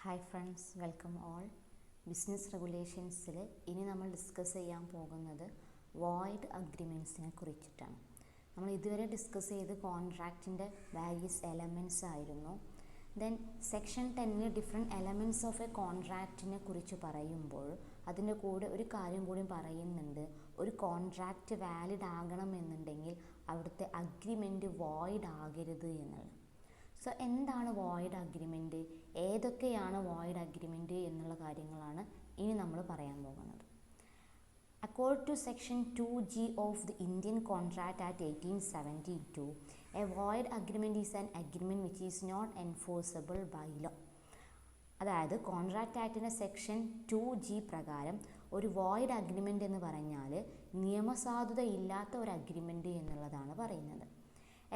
Hi friends, welcome all. Business റെഗുലേഷൻസിൽ ഇനി നമ്മൾ ഡിസ്കസ് ചെയ്യാൻ പോകുന്നത് വോയിഡ് അഗ്രിമെൻറ്റ്സിനെ കുറിച്ചിട്ടാണ്. നമ്മൾ ഇതുവരെ ഡിസ്കസ് ചെയ്ത് കോൺട്രാക്റ്റിൻ്റെ വാരിയസ് എലമെൻറ്റ്സ് ആയിരുന്നു. Then section 10 different elements of a കോൺട്രാക്റ്റിനെ കുറിച്ച് പറയുമ്പോൾ അതിൻ്റെ കൂടെ ഒരു കാര്യം കൂടി പറയുന്നുണ്ട്. ഒരു കോൺട്രാക്റ്റ് വാലിഡ് ആകണമെന്നുണ്ടെങ്കിൽ അവിടുത്തെ അഗ്രിമെൻറ്റ് വോയിഡ് ആകരുത് എന്നുള്ളത്. സോ എന്താണ് വോയിഡ് അഗ്രിമെൻറ്റ്, ഏതൊക്കെയാണ് വോയിഡ് അഗ്രിമെൻറ്റ് എന്നുള്ള കാര്യങ്ങളാണ് ഇനി നമ്മൾ പറയാൻ പോകുന്നത്. According to section 2G of the Indian Contract Act 1872, a void agreement is an agreement which is not enforceable by law. അതായത് കോൺട്രാക്റ്റ് ആക്ടിൻ്റെ സെക്ഷൻ 2G പ്രകാരം ഒരു വോയിഡ് അഗ്രിമെൻ്റ് എന്ന് പറഞ്ഞാൽ നിയമസാധുത ഇല്ലാത്ത ഒരു അഗ്രിമെൻ്റ് എന്നുള്ളതാണ് പറയുന്നത്.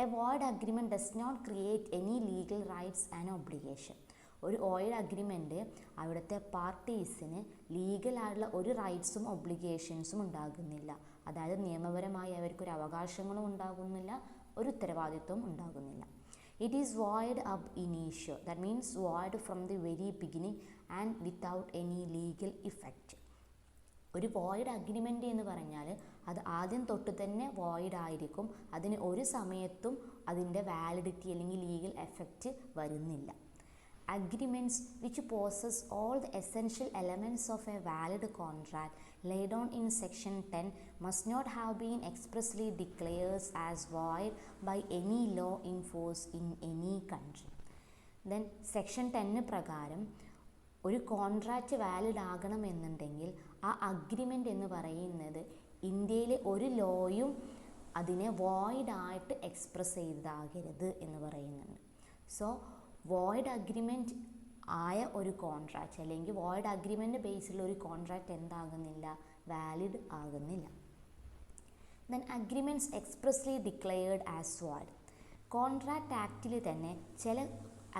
A void agreement does not create any legal rights and obligation. ഒരു വോയിഡ് അഗ്രിമെൻ്റ് അവിടുത്തെ പാർട്ടീസിന് ലീഗലായിട്ടുള്ള ഒരു റൈറ്റ്സും ഒബ്ലിഗേഷൻസും ഉണ്ടാകുന്നില്ല. അതായത് നിയമപരമായി അവർക്കൊരു അവകാശങ്ങളും ഉണ്ടാകുന്നില്ല, ഒരു ഉത്തരവാദിത്വം ഉണ്ടാകുന്നില്ല. It is void ab initio, that means void from the very beginning and without any legal effect. ഒരു വോയിഡ് അഗ്രിമെൻ്റ് എന്ന് പറഞ്ഞാൽ അത് ആദ്യം തൊട്ട് തന്നെ വോയിഡ് ആയിരിക്കും. അതിന് ഒരു സമയത്തും അതിൻ്റെ വാലിഡിറ്റി അല്ലെങ്കിൽ ലീഗൽ എഫക്റ്റ് വരുന്നില്ല. Agreements which possess all the essential elements of a valid contract laid down in section 10 must not have been expressly declared as void by any law in force in any country. Then section 10 പ്രകാരം ഒരു contract valid ആകണമെന്നുണ്ടെങ്കിൽ ആ agreement എന്ന് പറയുന്നത് ഇന്ത്യയിലെ ഒരു ലോയും അതിനെ വോയിഡായിട്ട് express ചെയ്തതാകരുത് എന്ന് പറയുന്നുണ്ട്. സോ വോയിഡ് അഗ്രിമെൻ്റ് ആയ ഒരു കോൺട്രാക്റ്റ് അല്ലെങ്കിൽ വോയിഡ് അഗ്രിമെൻ്റ് ബേസിലുള്ള ഒരു കോൺട്രാക്റ്റ് എന്താകുന്നില്ല, വാലിഡ് ആകുന്നില്ല. Then agreements expressly declared as void. Contract ആക്റ്റിൽ തന്നെ ചില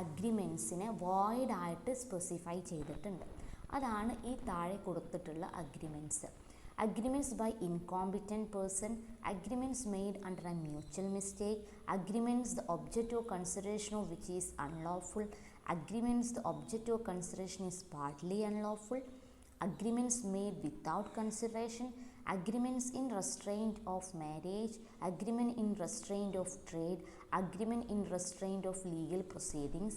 അഗ്രിമെൻറ്റ്സിനെ വോയിഡായിട്ട് സ്പെസിഫൈ ചെയ്തിട്ടുണ്ട്. അതാണ് ഈ താഴെ കൊടുത്തിട്ടുള്ള agreements. Agreements by incompetent person, agreements made under a mutual mistake, agreements the object of consideration of which is unlawful, agreements the object of consideration is partly unlawful, agreements made without consideration, agreements in restraint of marriage, agreement in restraint of trade, agreement in restraint of legal proceedings,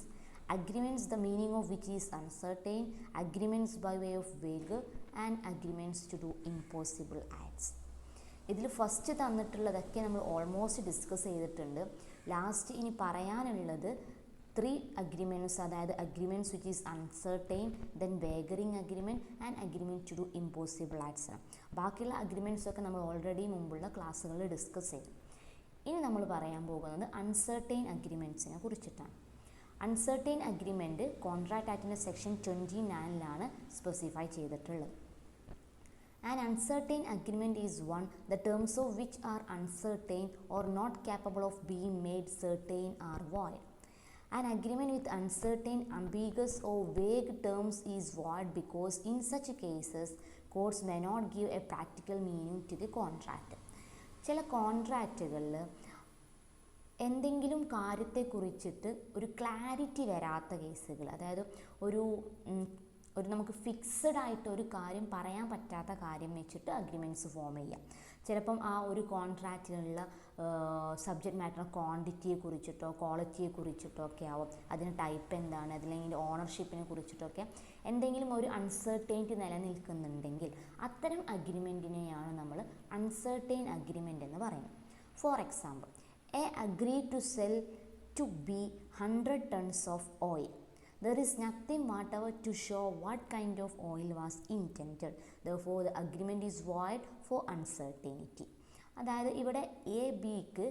agreements the meaning of which is uncertain, agreements by way of vague and agreements to do impossible acts. ഇതിൽ first തന്നിട്ടുള്ളതൊക്കെ നമ്മൾ almost discuss ചെയ്തിട്ടുണ്ട്. Last ഇനി പറയാനുള്ളത് 3 agreements, അതായത് agreements which is uncertain, then wagering agreement and agreement to do impossible acts ആണ്. ബാക്കിയുള്ള അഗ്രിമെൻറ്റ്സൊക്കെ നമ്മൾ already മുമ്പുള്ള ക്ലാസ്സുകളിൽ ഡിസ്കസ് ചെയ്തു. ഇനി നമ്മൾ പറയാൻ പോകുന്നത് അൺസർട്ടൈൻ അഗ്രിമെൻറ്റ്സിനെ കുറിച്ചിട്ടാണ്. അൺസർട്ടൈൻ അഗ്രിമെൻറ്റ് കോൺട്രാക്റ്റ് ആക്ടിൻ്റെ സെക്ഷൻ 29 സ്പെസിഫൈ ചെയ്തിട്ടുള്ളത്. An uncertain agreement is one the terms of which are uncertain or not capable of being made certain are void. An agreement with uncertain, ambiguous or vague terms is void because in such cases courts may not give a practical meaning to the contract. ചില കോൺട്രാക്റ്റുകളിൽ എന്തെങ്കിലും കാര്യത്തെക്കുറിച്ചിട്ട് ഒരു clarity വരാത്ത കേസുകൾ, അതായത് ഒരു നമുക്ക് fixed ആയിട്ട് ഒരു കാര്യം പറയാൻ പറ്റാത്ത കാര്യം വെച്ചിട്ട് അഗ്രിമെൻറ്റ്സ് ഫോം ചെയ്യാം. ചിലപ്പം ആ ഒരു കോൺട്രാക്റ്റിലുള്ള സബ്ജക്റ്റ് മാറ്റർ ക്വാണ്ടിറ്റിയെ കുറിച്ചിട്ടോ ക്വാളിറ്റിയെ കുറിച്ചിട്ടോ ഒക്കെ ആവും. അതിന് ടൈപ്പ് എന്താണ്, അല്ലെങ്കിൽ ഓണർഷിപ്പിനെ കുറിച്ചിട്ടൊക്കെ എന്തെങ്കിലും ഒരു അൺസർട്ടൈനിറ്റി നിലനിൽക്കുന്നുണ്ടെങ്കിൽ അത്തരം അഗ്രിമെൻറ്റിനെയാണ് നമ്മൾ അൺസർട്ടൈൻ അഗ്രിമെൻ്റ് എന്ന് പറയുന്നത്. For example, A agreed to sell to B 100 tons of oil. There is nothing whatever to show what kind of oil was intended. Therefore, the agreement is void for uncertainty. അതായത് ഇവിടെ A ബിക്ക്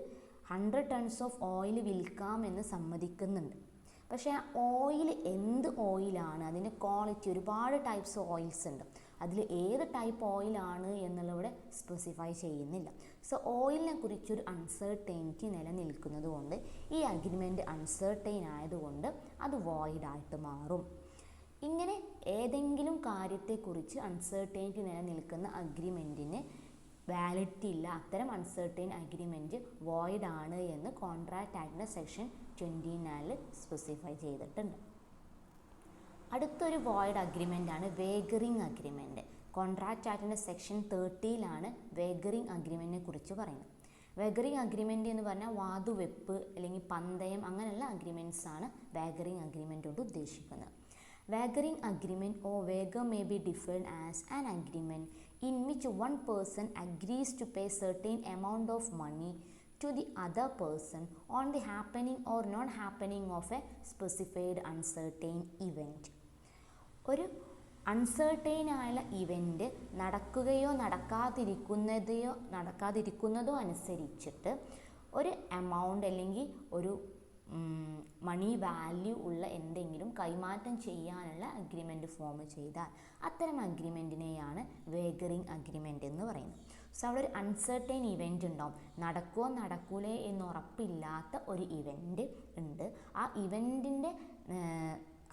100 tons of oil വിൽക്കാമെന്ന് സമ്മതിക്കുന്നുണ്ട്. പക്ഷേ ആ oil എന്ത് ഓയിലാണ്, അതിൻ്റെ quality, ഒരുപാട് types oils ഉണ്ട്, അതിൽ ഏത് ടൈപ്പ് ഓയിലാണ് എന്നുള്ളവിടെ സ്പെസിഫൈ ചെയ്യുന്നില്ല. സോ ഓയിലിനെ കുറിച്ചൊരു അൺസർട്ടൈനിറ്റി നിലനിൽക്കുന്നത് കൊണ്ട് ഈ അഗ്രിമെൻ്റ് അൺസർട്ടൈൻ ആയതുകൊണ്ട് അത് വോയിഡായിട്ട് മാറും. ഇങ്ങനെ ഏതെങ്കിലും കാര്യത്തെക്കുറിച്ച് അൺസർട്ടൈനിറ്റി നിലനിൽക്കുന്ന അഗ്രിമെൻറ്റിന് വാലിഡിറ്റി ഇല്ല, അത്തരം അൺസർട്ടൈൻ അഗ്രിമെൻറ്റ് വോയിഡ് ആണ് എന്ന് കോൺട്രാക്റ്റ് ആക്ടിൻ്റെ സെക്ഷൻ 29 സ്പെസിഫൈ ചെയ്തിട്ടുണ്ട്. അടുത്തൊരു വോയിഡ് അഗ്രിമെൻ്റ് ആണ് വേഗറിംഗ് അഗ്രിമെൻറ്റ്. കോൺട്രാക്റ്റ് ആക്ടിൻ്റെ സെക്ഷൻ 30 വേഗറിംഗ് അഗ്രിമെൻറ്റിനെ കുറിച്ച് പറയുന്നത്. വേഗറിംഗ് അഗ്രിമെൻറ്റ് എന്ന് പറഞ്ഞാൽ വാതുവെപ്പ് അല്ലെങ്കിൽ പന്തയം അങ്ങനെയുള്ള അഗ്രിമെൻറ്റ്സ് ആണ് വേഗറിംഗ് അഗ്രിമെൻറ്റ് കൊണ്ട് ഉദ്ദേശിക്കുന്നത്. Wagering agreement or wager may be defined as an agreement in which one person agrees to pay certain amount of money to the other person on the happening or non-happening of a specified uncertain event. ഒരു uncertain ആയുള്ള event നടക്കുകയോ നടക്കാതിരിക്കുന്നതോ അനുസരിച്ചിട്ട് ഒരു amount അല്ലെങ്കിൽ ഒരു മണി value ഉള്ള എന്തെങ്കിലും കൈമാറ്റം ചെയ്യാനുള്ള അഗ്രിമെൻറ്റ് ഫോം ചെയ്താൽ അത്തരം അഗ്രിമെൻറ്റിനെയാണ് വേഗറിംഗ് അഗ്രിമെൻറ്റ് എന്ന് പറയുന്നത്. സോ അവിടെ ഒരു അൺസർട്ടൈൻ ഇവൻ്റ് ഉണ്ടാവും, നടക്കുമോ നടക്കൂലേ എന്ന് ഉറപ്പില്ലാത്ത ഒരു ഇവൻ്റ് ഉണ്ട്. ആ ഇവൻറ്റിൻ്റെ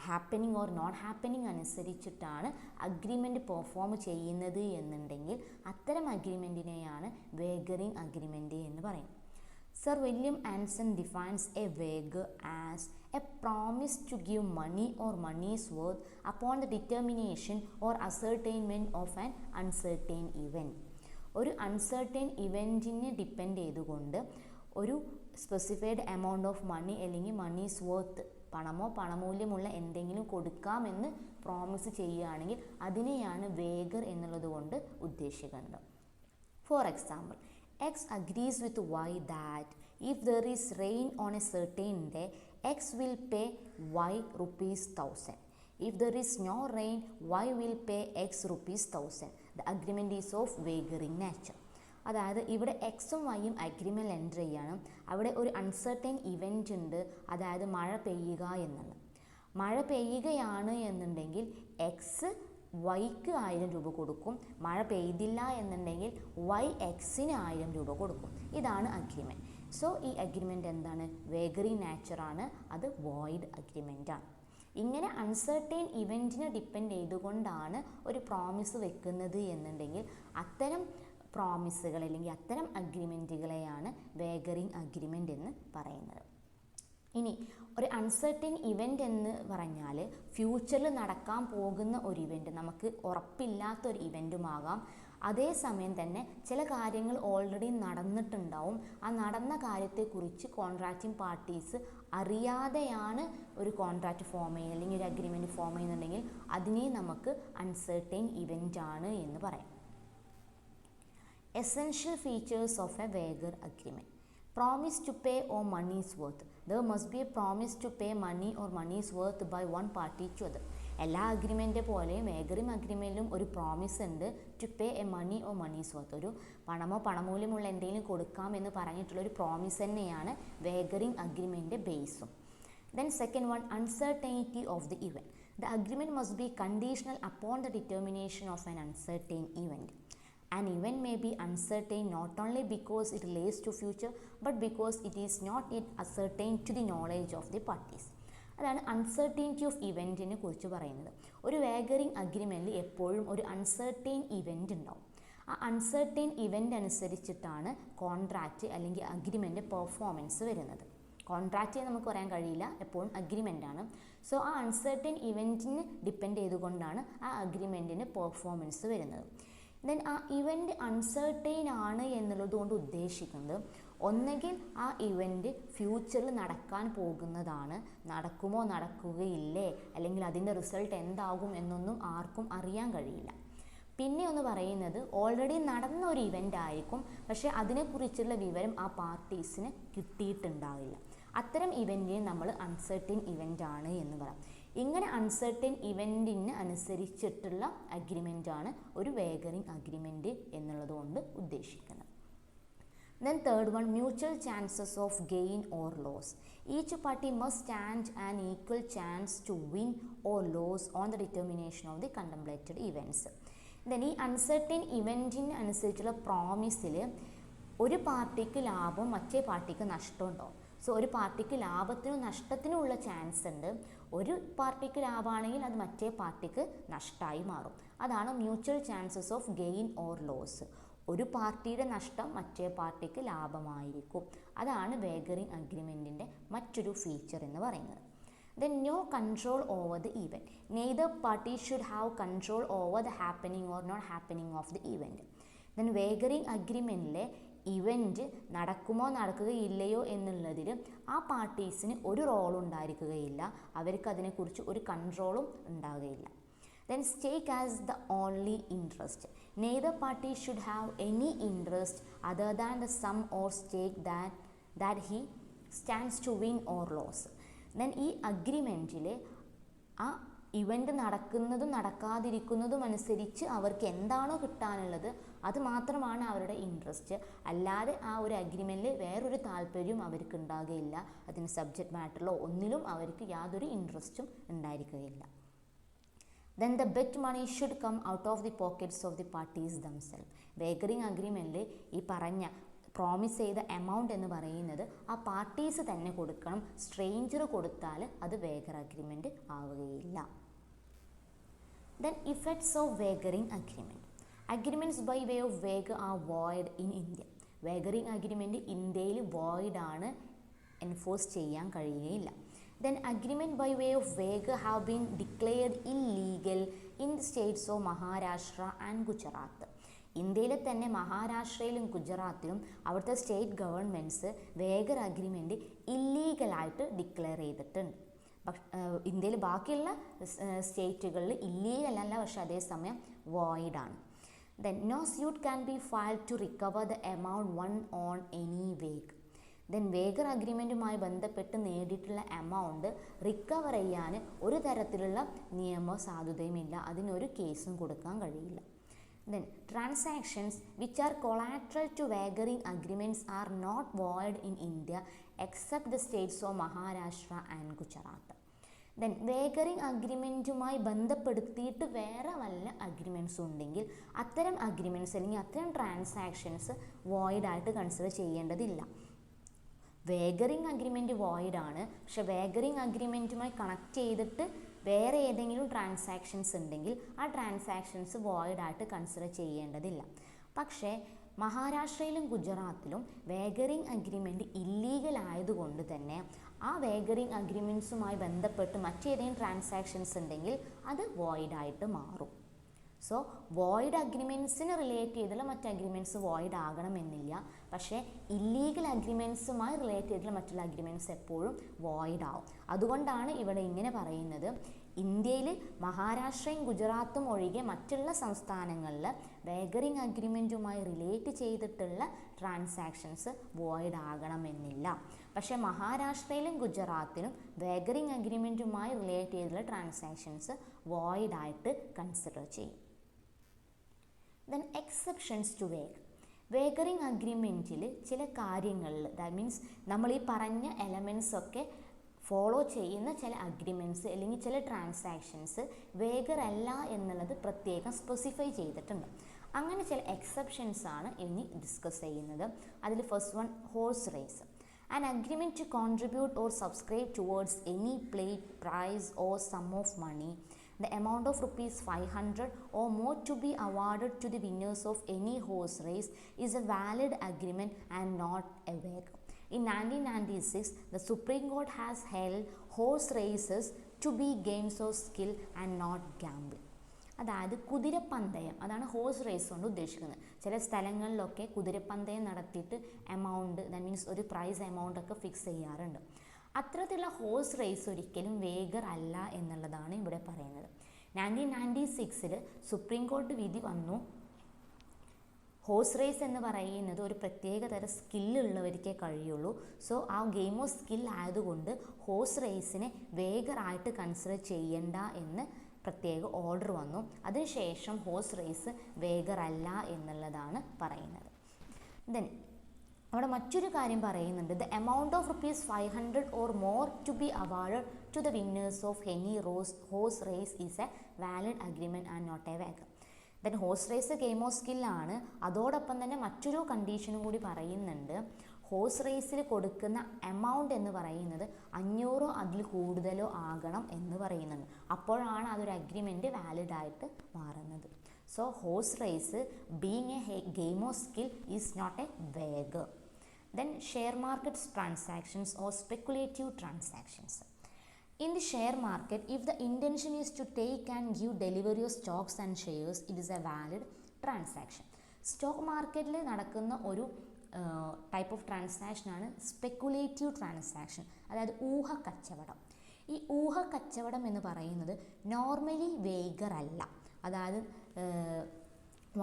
ഹാപ്പനിങ് ഓർ നോട്ട് ഹാപ്പനിങ് അനുസരിച്ചിട്ടാണ് അഗ്രിമെൻറ്റ് പെർഫോം ചെയ്യുന്നത് എന്നുണ്ടെങ്കിൽ അത്തരം അഗ്രിമെൻറ്റിനെയാണ് വേഗറിംഗ് അഗ്രിമെൻറ്റ് എന്ന് പറയുന്നത്. Sir William Anson defines a wager as a promise to give money or money's worth upon the determination or ascertainment of an uncertain event. ഒരു uncertain ഇവൻറ്റിനെ depend ചെയ്തുകൊണ്ട് ഒരു specified amount of money അല്ലെങ്കിൽ monies worth പണമോ പണമൂല്യമുള്ള എന്തെങ്കിലും കൊടുക്കാമെന്ന് promise ചെയ്യുകയാണെങ്കിൽ അതിനെയാണ് വേഗർ എന്നുള്ളത് കൊണ്ട് ഉദ്ദേശിക്കുന്നത്. For example, X agrees with Y that if there is rain on a certain day, X will pay Y rupees 1000. If there is no rain, Y will pay X rupees 1000. The agreement is of wagering nature. അതായത് ഇവിടെ എക്സും വൈയും agreement enter ചെയ്യണം. അവിടെ ഒരു uncertain event ഉണ്ട്, അതായത് മഴ പെയ്യുക എന്നുള്ളത്. മഴ പെയ്യുകയാണ് എന്നുണ്ടെങ്കിൽ എക്സ് വൈക്ക് 1000 രൂപ കൊടുക്കും, മഴ പെയ്തില്ല എന്നുണ്ടെങ്കിൽ വൈ എക്സിന് 1000 രൂപ കൊടുക്കും. ഇതാണ് അഗ്രിമെൻറ്റ്. സോ ഈ അഗ്രിമെൻറ്റ് എന്താണ്? വേഗറിംഗ് നേച്ചറാണ്, അത് വോയിഡ് അഗ്രിമെൻ്റാണ്. ഇങ്ങനെ അൺസർട്ടൈൻ ഇവൻറ്റിനെ ഡിപ്പെൻഡ് ചെയ്തുകൊണ്ടാണ് ഒരു പ്രോമിസ് വെക്കുന്നത് എന്നുണ്ടെങ്കിൽ അത്തരം പ്രോമിസുകൾ അല്ലെങ്കിൽ അത്തരം അഗ്രിമെൻറ്റുകളെയാണ് വേഗറിംഗ് അഗ്രിമെൻ്റ് എന്ന് പറയുന്നത്. ഇനി ഒരു അൺസർട്ടൈൻ ഇവൻ്റ് എന്ന് പറഞ്ഞാൽ ഫ്യൂച്ചറിൽ നടക്കാൻ പോകുന്ന ഒരു ഇവൻ്റ്, നമുക്ക് ഉറപ്പില്ലാത്തൊരു ഇവൻറ്റുമാകാം. അതേസമയം തന്നെ ചില കാര്യങ്ങൾ ഓൾറെഡി നടന്നിട്ടുണ്ടാവും. ആ നടന്ന കാര്യത്തെക്കുറിച്ച് കോൺട്രാക്റ്റിംഗ് പാർട്ടീസ് അറിയാതെയാണ് ഒരു കോൺട്രാക്റ്റ് ഫോം ചെയ്യുന്നത് അല്ലെങ്കിൽ ഒരു അഗ്രിമെൻറ്റ് ഫോം ചെയ്യുന്നുണ്ടെങ്കിൽ അതിനെ നമുക്ക് അൺസർട്ടൈൻ ഇവൻ്റ് ആണ് എന്ന് പറയാം. Essential features of a wager agreement. Promise to pay or money's worth. There must be a promise to pay money or money's worth by one party to other. എല്ലാ agreement പോലെയും wagering അഗ്രിമെൻറ്റിലും ഒരു promise ഉണ്ട്, to pay a money or moneys worth. ഒരു പണമോ പണമൂല്യമുള്ള എന്തെങ്കിലും കൊടുക്കാമെന്ന് പറഞ്ഞിട്ടുള്ളൊരു പ്രോമിസ് തന്നെയാണ് വേഗറിംഗ് അഗ്രിമെൻറ്റ് ബേസും. Then second one, uncertainty of the event. The agreement must be conditional upon the determination of an uncertain event. An event may be uncertain not only because it relates to future but because it is not yet ascertained to the knowledge of the parties. അതാണ് uncertainty of ഇവൻറ്റിനെ കുറിച്ച് പറയുന്നത്. ഒരു വേഗറിംഗ് അഗ്രിമെൻറ്റിൽ എപ്പോഴും ഒരു uncertain event ഉണ്ടാവും. ആ uncertain event അനുസരിച്ചിട്ടാണ് contract അല്ലെങ്കിൽ അഗ്രിമെൻറ്റ് പെർഫോമൻസ് വരുന്നത്. കോൺട്രാക്റ്റ് നമുക്ക് പറയാൻ കഴിയില്ല, എപ്പോഴും അഗ്രിമെൻ്റാണ്. സോ ആ അൺസർട്ടൈൻ ഇവൻറ്റിന് ഡിപ്പെൻഡ് ചെയ്തുകൊണ്ടാണ് ആ അഗ്രിമെൻറ്റിന് പെർഫോമൻസ് വരുന്നത്. ദെൻ ആ ഇവൻ്റ് അൺസർട്ടൈൻ ആണ് എന്നുള്ളത് കൊണ്ട് ഉദ്ദേശിക്കുന്നത് ഒന്നുകിൽ ആ ഇവൻ്റ് ഫ്യൂച്ചറിൽ നടക്കാൻ പോകുന്നതാണ്, നടക്കുമോ നടക്കുകയില്ലേ അല്ലെങ്കിൽ അതിൻ്റെ റിസൾട്ട് എന്താകും എന്നൊന്നും ആർക്കും അറിയാൻ കഴിയില്ല. പിന്നെ ഒന്ന് പറയുന്നത് ഓൾറെഡി നടന്ന ഒരു ഇവൻ്റ് ആയിരിക്കും, പക്ഷേ അതിനെക്കുറിച്ചുള്ള വിവരം ആ പാർട്ടീസിന് കിട്ടിയിട്ടുണ്ടാവില്ല. അത്തരം ഇവൻറ്റിനെ നമ്മൾ അൺസർട്ടൈൻ ഇവൻ്റ് ആണ് എന്ന് പറയാം. ഇങ്ങനെ അൺസർട്ടൈൻ ഇവൻറ്റിന് അനുസരിച്ചിട്ടുള്ള അഗ്രിമെൻ്റാണ് ഒരു വേഗറിംഗ് അഗ്രിമെൻറ്റ് എന്നുള്ളത് കൊണ്ട് ഉദ്ദേശിക്കുന്നത്. Then third one, mutual chances of gain or loss. Each party must stand an equal chance to win or lose on the determination of the contemplated events. Then ഈ അൺസർട്ടൈൻ ഇവൻറ്റിന് അനുസരിച്ചുള്ള പ്രോമിസിൽ ഒരു പാർട്ടിക്ക് ലാഭം മറ്റേ പാർട്ടിക്ക് നഷ്ടം ഉണ്ടാവും. സോ ഒരു പാർട്ടിക്ക് ലാഭത്തിനും നഷ്ടത്തിനും ഉള്ള ചാൻസ് ഉണ്ട്. ഒരു പാർട്ടിക്ക് ലാഭമാണെങ്കിൽ അത് മറ്റേ പാർട്ടിക്ക് നഷ്ടമായി മാറും. അതാണ് mutual chances of gain or loss. ഒരു പാർട്ടിയുടെ നഷ്ടം മറ്റേ പാർട്ടിക്ക് ലാഭമായിരിക്കും. അതാണ് വേഗറിംഗ് അഗ്രിമെൻറ്റിൻ്റെ മറ്റൊരു ഫീച്ചർ എന്ന് പറയുന്നത്. Then no control over the event. Neither party should have control over the happening or not happening of the event. Then wagering agreementലെ ഇവൻറ്റ് നടക്കുമോ നടക്കുകയില്ലയോ എന്നുള്ളതിൽ ആ പാർട്ടീസിന് ഒരു റോളും ഉണ്ടായിരിക്കുകയില്ല, അവർക്ക് അതിനെക്കുറിച്ച് ഒരു കൺട്രോളും ഉണ്ടാവുകയില്ല. Then stake as the only interest. Neither party should have any interest other than the sum or stake that he stands to win or lose. Then ഈ അഗ്രിമെൻറ്റിൽ ആ ഇവൻ്റ് നടക്കുന്നതും നടക്കാതിരിക്കുന്നതും അനുസരിച്ച് അവർക്ക് എന്താണോ കിട്ടാനുള്ളത് അത് മാത്രമാണ് അവരുടെ ഇൻട്രസ്റ്റ്. അല്ലാതെ ആ ഒരു അഗ്രിമെൻറ്റിൽ വേറൊരു താല്പര്യവും അവർക്ക് ഉണ്ടാകുകയില്ല. അതിന് സബ്ജക്റ്റ് മാറ്ററിലോ ഒന്നിലും അവർക്ക് യാതൊരു ഇൻട്രസ്റ്റും ഉണ്ടായിരിക്കുകയില്ല. Then the bet money should come out of the pockets of the parties themselves. വേഗറിംഗ് അഗ്രിമെൻറ്റിൽ ഈ പറഞ്ഞ പ്രോമിസ് ചെയ്ത എമൗണ്ട് എന്ന് പറയുന്നത് ആ പാർട്ടീസ് തന്നെ കൊടുക്കണം. സ്ട്രേഞ്ചർ കൊടുത്താൽ അത് വേഗർ agreement ആവുകയില്ല. Then effects of wagering agreement. Agreements by way of wager are void in India. Wagering agreement ഇന്ത്യയിൽ void ആണ്, എൻഫോഴ്സ് ചെയ്യാൻ കഴിയുകയില്ല. Then agreement by way of wager have been declared illegal in the states of Maharashtra and Gujarat. ഇന്ത്യയിലെ തന്നെ മഹാരാഷ്ട്രയിലും ഗുജറാത്തിലും അവിടുത്തെ state governments wager agreement ഇല്ലീഗലായിട്ട് ഡിക്ലെയർ ചെയ്തിട്ടുണ്ട്. ഇന്ത്യയിൽ ബാക്കിയുള്ള സ്റ്റേറ്റുകളിൽ ഇല്ലീഗൽ അല്ല, പക്ഷെ അതേസമയം വോയിഡാണ്. Then no suit can be filed to recover the amount won on any വേഗ്. ദെൻ വേഗർ അഗ്രിമെൻറ്റുമായി ബന്ധപ്പെട്ട് നേടിയിട്ടുള്ള എമൗണ്ട് റിക്കവർ ചെയ്യാൻ ഒരു തരത്തിലുള്ള നിയമ സാധുതയുമില്ല, അതിനൊരു കേസും കൊടുക്കാൻ കഴിയില്ല. Then transactions which are collateral to wagering agreements are not void in India except the states of Maharashtra and Gujarat. Then wagering അഗ്രിമെൻറ്റുമായി ബന്ധപ്പെടുത്തിയിട്ട് വേറെ വല്ല അഗ്രിമെൻറ്റ്സും ഉണ്ടെങ്കിൽ അത്തരം അഗ്രിമെൻറ്റ്സ് അല്ലെങ്കിൽ അത്തരം ട്രാൻസാക്ഷൻസ് വോയിഡായിട്ട് കൺസിഡർ ചെയ്യേണ്ടതില്ല. വേഗറിംഗ് അഗ്രിമെൻറ്റ് വോയിഡാണ്, പക്ഷെ വേഗറിംഗ് അഗ്രിമെൻറ്റുമായി കണക്ട് ചെയ്തിട്ട് വേറെ ഏതെങ്കിലും ട്രാൻസാക്ഷൻസ് ഉണ്ടെങ്കിൽ ആ ട്രാൻസാക്ഷൻസ് വോയിഡായിട്ട് കൺസിഡർ ചെയ്യേണ്ടതില്ല. പക്ഷേ മഹാരാഷ്ട്രയിലും ഗുജറാത്തിലും വേഗറിംഗ് അഗ്രിമെൻറ്റ് ഇല്ലീഗൽ ആയതുകൊണ്ട് തന്നെ ആ വേഗറിംഗ് അഗ്രിമെൻറ്റ്സുമായി ബന്ധപ്പെട്ട് മറ്റേതെങ്കിലും ട്രാൻസാക്ഷൻസ് ഉണ്ടെങ്കിൽ അത് വോയിഡായിട്ട് മാറും. സോ വോയിഡ് അഗ്രിമെൻറ്റ്സിന് റിലേറ്റ് ചെയ്തുള്ള മറ്റ് അഗ്രിമെൻറ്റ്സ് വോയിഡ് ആകണമെന്നില്ല, പക്ഷേ ഇല്ലീഗൽ അഗ്രിമെൻറ്റ്സുമായി റിലേറ്റ് ചെയ്തുള്ള മറ്റുള്ള അഗ്രിമെൻറ്റ്സ് എപ്പോഴും വോയിഡ് ആവും. അതുകൊണ്ടാണ് ഇവിടെ ഇങ്ങനെ പറയുന്നത്, ഇന്ത്യയിൽ മഹാരാഷ്ട്രയും ഗുജറാത്തും ഒഴികെ മറ്റുള്ള സംസ്ഥാനങ്ങളിൽ വേഗറിംഗ് അഗ്രിമെൻറ്റുമായി റിലേറ്റ് ചെയ്തിട്ടുള്ള ട്രാൻസാക്ഷൻസ് വോയിഡ് ആകണമെന്നില്ല. പക്ഷേ മഹാരാഷ്ട്രയിലും ഗുജറാത്തിലും വേഗറിംഗ് അഗ്രിമെൻറ്റുമായി റിലേറ്റ് ചെയ്തിട്ടുള്ള ട്രാൻസാക്ഷൻസ് വോയിഡായിട്ട് കൺസിഡർ ചെയ്യും. ദെൻ എക്സെപ്ഷൻസ് ടു വേഗറിംഗ് അഗ്രിമെൻറ്റിൽ ചില കാര്യങ്ങളിൽ, ദാറ്റ് മീൻസ് നമ്മൾ ഈ പറഞ്ഞ എലമെൻറ്റ്സ് ഒക്കെ ഫോളോ ചെയ്യുന്ന ചില അഗ്രിമെൻറ്റ്സ് അല്ലെങ്കിൽ ചില ട്രാൻസാക്ഷൻസ് വേഗർ അല്ല എന്നുള്ളത് പ്രത്യേകം സ്പെസിഫൈ ചെയ്തിട്ടുണ്ട്. അങ്ങനെ ചില എക്സെപ്ഷൻസ് ആണ് ഇനി ഡിസ്കസ് ചെയ്യുന്നത്. അതിൽ first one, horse race. An agreement to contribute or subscribe towards any play, prize or sum of money, the amount of ₹500 or more to be awarded to the winners of any horse race is a valid agreement and not a wager. In 1996, the Supreme Court has held horse races to be games of skill and not gambling. അതായത് കുതിരപ്പന്തയം, അതാണ് horse raise കൊണ്ട് ഉദ്ദേശിക്കുന്നത്. ചില സ്ഥലങ്ങളിലൊക്കെ കുതിരപ്പന്തയം നടത്തിയിട്ട് amount, that means ഒരു price amount ഒക്കെ fix ചെയ്യാറുണ്ട്. അത്തരത്തിലുള്ള ഹോഴ്സ് റേസ് ഒരിക്കലും വേഗർ അല്ല എന്നുള്ളതാണ് ഇവിടെ പറയുന്നത്. 1996 സുപ്രീം കോടതി വിധി വന്നു, ഹോഴ്സ് റേസ് എന്ന് പറയുന്നത് ഒരു പ്രത്യേക തരം സ്കില്ലുള്ളവർക്കേ കഴിയുള്ളൂ. സോ ആ ഗെയിം ഓഫ് സ്കിൽ ആയതുകൊണ്ട് ഹോഴ്സ് റേസിനെ വേഗറായിട്ട് കൺസിഡർ ചെയ്യണ്ട എന്ന് പ്രത്യേക ഓർഡർ വന്നു. അതിനുശേഷം ഹോഴ്സ് റേസ് വേഗർ അല്ല എന്നുള്ളതാണ് പറയുന്നത്. ദെൻ അവിടെ മറ്റൊരു കാര്യം പറയുന്നുണ്ട്, the amount of ₹500 or more to be awarded to the winners of any horse race is a valid agreement and not a wager. Then horse race game of സ്കില്ലാണ്. അതോടൊപ്പം തന്നെ മറ്റൊരു കണ്ടീഷനും കൂടി പറയുന്നുണ്ട്, ഹോഴ്സ് റേസിൽ കൊടുക്കുന്ന എമൗണ്ട് എന്ന് പറയുന്നത് 500 അതിൽ കൂടുതലോ ആകണം എന്ന് പറയുന്നുണ്ട്. അപ്പോഴാണ് അതൊരു അഗ്രിമെൻറ്റ് വാലിഡ് ആയിട്ട് മാറുന്നത്. So horse race being a game of skill is not a wager. Then share market transactions or speculative transactions. In the share market, if the intention is to take and give delivery of stocks and shares, it is a valid transaction. Stock മാർക്കറ്റിൽ നടക്കുന്ന ഒരു type of ട്രാൻസാക്ഷനാണ് speculative transaction, അതായത് ഊഹക്കച്ചവടം. ഈ ഊഹക്കച്ചവടം എന്ന് പറയുന്നത് normally വേഗർ അല്ല. അതായത്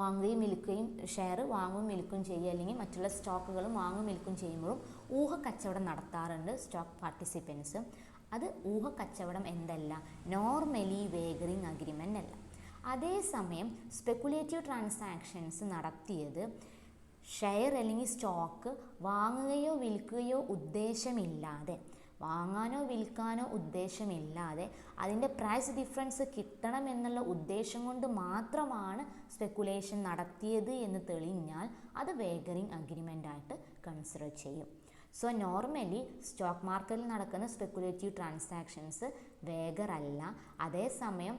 വാങ്ങുകയും വിൽക്കുകയും ഷെയർ വാങ്ങുകയും വിൽക്കുകയും ചെയ്യുക, അല്ലെങ്കിൽ മറ്റുള്ള സ്റ്റോക്കുകളും വാങ്ങുകയും വിൽക്കുകയും ചെയ്യുമ്പോഴും ഊഹക്കച്ചവടം നടത്താറുണ്ട് സ്റ്റോക്ക് പാർട്ടിസിപ്പൻസ്. അത് ഊഹക്കച്ചവടം എന്തല്ല, നോർമലി വേഗറിങ് അഗ്രിമെൻ്റ് അല്ല. അതേസമയം സ്പെക്കുലേറ്റീവ് ട്രാൻസാക്ഷൻസ് നടത്തിയത് ഷെയർ അല്ലെങ്കിൽ സ്റ്റോക്ക് വാങ്ങുകയോ വിൽക്കുകയോ ഉദ്ദേശമില്ലാതെ, വാങ്ങാനോ വിൽക്കാനോ ഉദ്ദേശമില്ലാതെ അതിൻ്റെ പ്രൈസ് ഡിഫറൻസ് കിട്ടണം എന്നുള്ള ഉദ്ദേശം കൊണ്ട് മാത്രമാണ് സ്പെക്കുലേഷൻ നടത്തിയത് എന്ന് തെളിഞ്ഞാൽ അത് വേഗറിങ് അഗ്രിമെൻ്റ് ആയിട്ട് കൺസിഡർ ചെയ്യും. സോ നോർമലി സ്റ്റോക്ക് മാർക്കറ്റിൽ നടക്കുന്ന സ്പെക്കുലേറ്റീവ് ട്രാൻസാക്ഷൻസ് വേഗർ അല്ല. അതേസമയം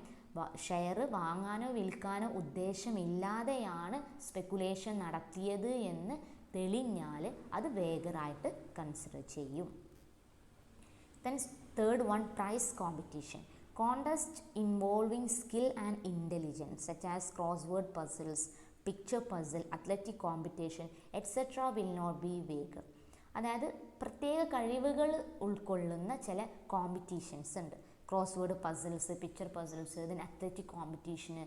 ഷെയർ വാങ്ങാനോ വിൽക്കാനോ ഉദ്ദേശമില്ലാതെയാണ് സ്പെക്കുലേഷൻ നടത്തിയത് എന്ന് തെളിഞ്ഞാൽ അത് വേഗറായിട്ട് കൺസിഡർ ചെയ്യും. Then third one, price competition. Contest involving skill and intelligence such as crossword puzzles, picture puzzle, athletic competition, etc. will not be vague. അതായത് പ്രത്യേക കഴിവുകൾ ഉൾക്കൊള്ളുന്ന ചില കോമ്പറ്റീഷൻസ് ഉണ്ട്. ക്രോസ്വേഡ് പസിൽസ്, പിക്ചർ പസിൽസ്, ഇതിന് അത്ലറ്റിക് കോമ്പറ്റീഷന്,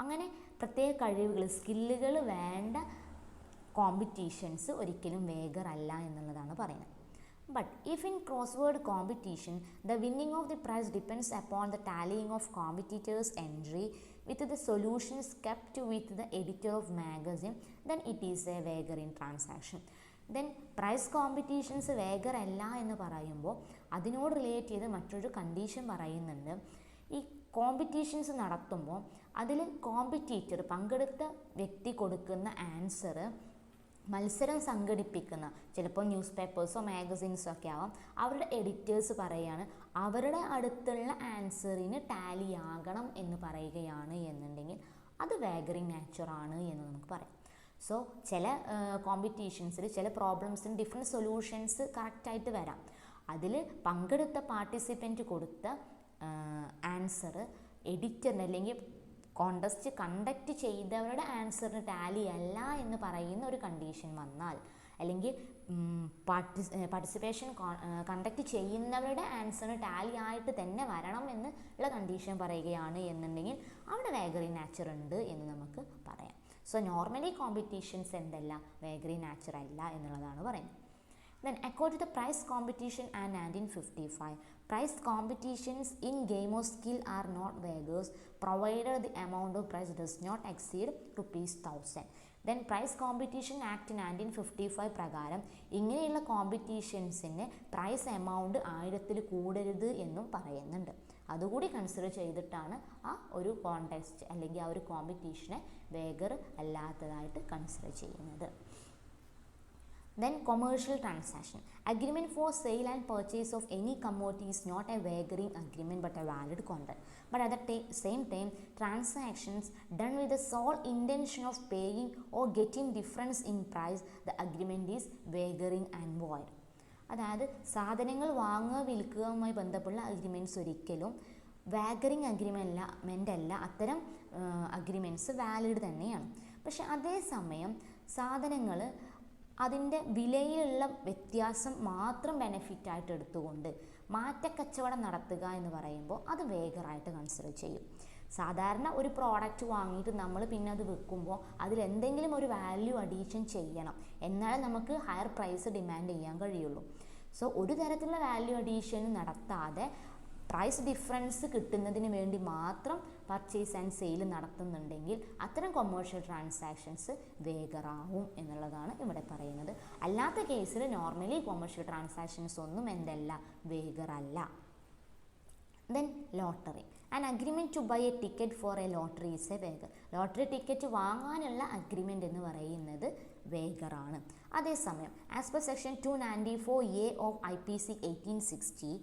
അങ്ങനെ പ്രത്യേക കഴിവുകൾ, സ്കില്ലുകൾ വേണ്ട കോമ്പറ്റീഷൻസ് ഒരിക്കലും വേഗർ അല്ല എന്നുള്ളതാണ് പറയുന്നത്. But if in crossword competition the winning of the prize depends upon the tallying of competitors' entry with the solutions kept with the editor of magazine, then it is a wagering transaction. Then prize competitions വേഗർ അല്ല എന്ന് പറയുമ്പോൾ അതിനോട് relate ചെയ്ത് മറ്റൊരു condition പറയുന്നുണ്ട്. ഈ competitions നടത്തുമ്പോൾ അതിൽ കോമ്പറ്റീറ്റർ, പങ്കെടുത്ത വ്യക്തി കൊടുക്കുന്ന ആൻസർ മത്സരം സംഘടിപ്പിക്കുന്ന, ചിലപ്പോൾ ന്യൂസ് പേപ്പേഴ്സോ മാഗസിൻസോ ഒക്കെ ആവാം, അവരുടെ എഡിറ്റേഴ്സ് പറയുകയാണ് അവരുടെ അടുത്തുള്ള ആൻസറിന് ടാലി ആകണം എന്ന് പറയുകയാണ് എന്നുണ്ടെങ്കിൽ അത് വേഗറിങ് നേച്ചറാണ് എന്ന് നമുക്ക് പറയാം. സോ ചില കോമ്പറ്റീഷൻസിൽ ചില പ്രോബ്ലംസിന് ഡിഫറെൻറ്റ് സൊല്യൂഷൻസ് കറക്റ്റായിട്ട് വരാം. അതിൽ പങ്കെടുത്ത പാർട്ടിസിപ്പൻറ്റ് കൊടുത്ത ആൻസർ എഡിറ്ററിന് അല്ലെങ്കിൽ കോണ്ടസ്റ്റ് കണ്ടക്ട് ചെയ്തവരുടെ ആൻസറിന് ടാലി അല്ല എന്ന് പറയുന്ന ഒരു കണ്ടീഷൻ വന്നാൽ, അല്ലെങ്കിൽ പാർട്ടിസിപ്പേഷൻ കണ്ടക്ട് ചെയ്യുന്നവരുടെ ആൻസറിന് ടാലി ആയിട്ട് തന്നെ വരണം എന്നുള്ള കണ്ടീഷൻ പറയുകയാണ് എന്നുണ്ടെങ്കിൽ അവിടെ വേഗറിങ് നാച്ചർ ഉണ്ട് എന്ന് നമുക്ക് പറയാം. സോ നോർമലി കോമ്പറ്റീഷൻസ് എന്തല്ല, വേഗറിങ് നാച്ചർ അല്ല എന്നുള്ളതാണ് പറയുന്നത്. Then according to the price competition and 1955, price competitions in game of skill are not wagers provided the amount of prize does not exceed ₹1000. Then price competition act 1955 പ്രകാരം ഇങ്ങനെയുള്ള കോമ്പറ്റീഷൻസിന് price amount 1000 കൂടരുത് എന്നും പറയുന്നുണ്ട്. അതുകൂടി consider ചെയ്തിട്ടാണ് ആ ഒരു contest അല്ലെങ്കിൽ ആ ഒരു കോമ്പറ്റീഷനെ വേഗർ അല്ലാത്തതായിട്ട് കൺസിഡർ ചെയ്യുന്നത്. Then commercial transaction. Agreement for sale and purchase of any commodity is not a wagering agreement but a valid contract. But at the same time, transactions done with the sole intention of paying or getting difference in price, the agreement is wagering and void. അതായത് സാധനങ്ങൾ വാങ്ങുക വിൽക്കുകയുമായി ബന്ധപ്പെട്ട agreements ഒരിക്കലും വാഗറിങ് agreement അല്ല. അത്തരം agreements valid തന്നെയാണ്. പക്ഷെ അതേസമയം സാധനങ്ങൾ അതിൻ്റെ വിലയിലുള്ള വ്യത്യാസം മാത്രം ബെനിഫിറ്റായിട്ട് എടുത്തുകൊണ്ട് മാറ്റക്കച്ചവടം നടത്തുക എന്ന് പറയുമ്പോൾ അത് വേഗറായിട്ട് കൺസിഡർ ചെയ്യും. സാധാരണ ഒരു പ്രോഡക്റ്റ് വാങ്ങിയിട്ട് നമ്മൾ പിന്നെ അത് വിൽക്കുമ്പോൾ അതിലെന്തെങ്കിലും ഒരു വാല്യൂ അഡീഷൻ ചെയ്യണം, എന്നാലേ നമുക്ക് ഹയർ പ്രൈസ് ഡിമാൻഡ് ചെയ്യാൻ കഴിയുള്ളൂ. സോ ഒരു തരത്തിലുള്ള വാല്യൂ അഡീഷൻ നടത്താതെ പ്രൈസ് ഡിഫറൻസ് കിട്ടുന്നതിന് വേണ്ടി മാത്രം പർച്ചേസ് ആൻഡ് സെയിൽ നടത്തുന്നുണ്ടെങ്കിൽ അത്തരം കൊമേഴ്ഷ്യൽ ട്രാൻസാക്ഷൻസ് വേഗറാവും എന്നുള്ളതാണ് ഇവിടെ പറയുന്നത്. അല്ലാത്ത കേസിൽ നോർമലി കൊമേഴ്ഷ്യൽ ട്രാൻസാക്ഷൻസ് ഒന്നും എന്തല്ല, വേഗറല്ല. Then lottery. An agreement to buy a ticket for a lottery is a wager. Lottery ticket വാങ്ങാനുള്ള അഗ്രിമെൻ്റ് എന്ന് പറയുന്നത് വേഗറാണ്. അതേസമയം as per section 294A of IPC 1860,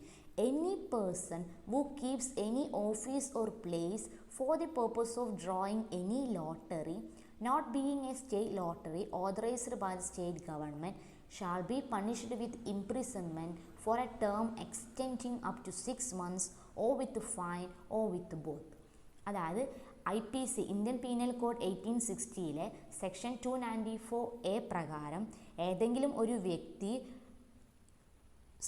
any person who keeps any office or place for the purpose of drawing any lottery, not being a state lottery authorized by the state government, shall be punished with imprisonment for a term extending up to 6 months or with fine or with both. അതായത് IPC Indian penal code 1860 section 294A പ്രകാരം ഏതെങ്കിലും ഒരു വ്യക്തി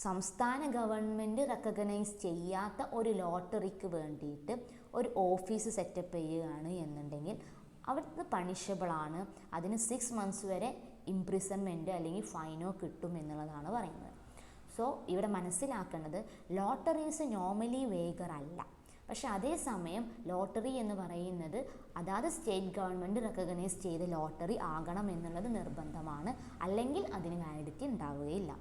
സംസ്ഥാന government recognise ചെയ്യാത്ത ഒരു ലോട്ടറിക്ക് വേണ്ടിയിട്ട് ഒരു ഓഫീസ് സെറ്റപ്പ് ചെയ്യുകയാണ് എന്നുണ്ടെങ്കിൽ അവിടുത്തെ പണിഷബിളാണ്. അതിന് 6 months വരെ ഇംപ്രിസൺമെൻറ്റ് അല്ലെങ്കിൽ ഫൈനോ കിട്ടും എന്നുള്ളതാണ് പറയുന്നത്. സോ ഇവിടെ മനസ്സിലാക്കേണ്ടത് ലോട്ടറീസ് നോർമലി വേഗർ അല്ല. പക്ഷെ അതേസമയം ലോട്ടറി എന്ന് പറയുന്നത് അതാത് സ്റ്റേറ്റ് ഗവൺമെൻറ് റെക്കഗ്നൈസ് ചെയ്ത ലോട്ടറി ആകണം എന്നുള്ളത് നിർബന്ധമാണ്. അല്ലെങ്കിൽ അതിന് വാലിഡിറ്റി ഉണ്ടാവുകയില്ല.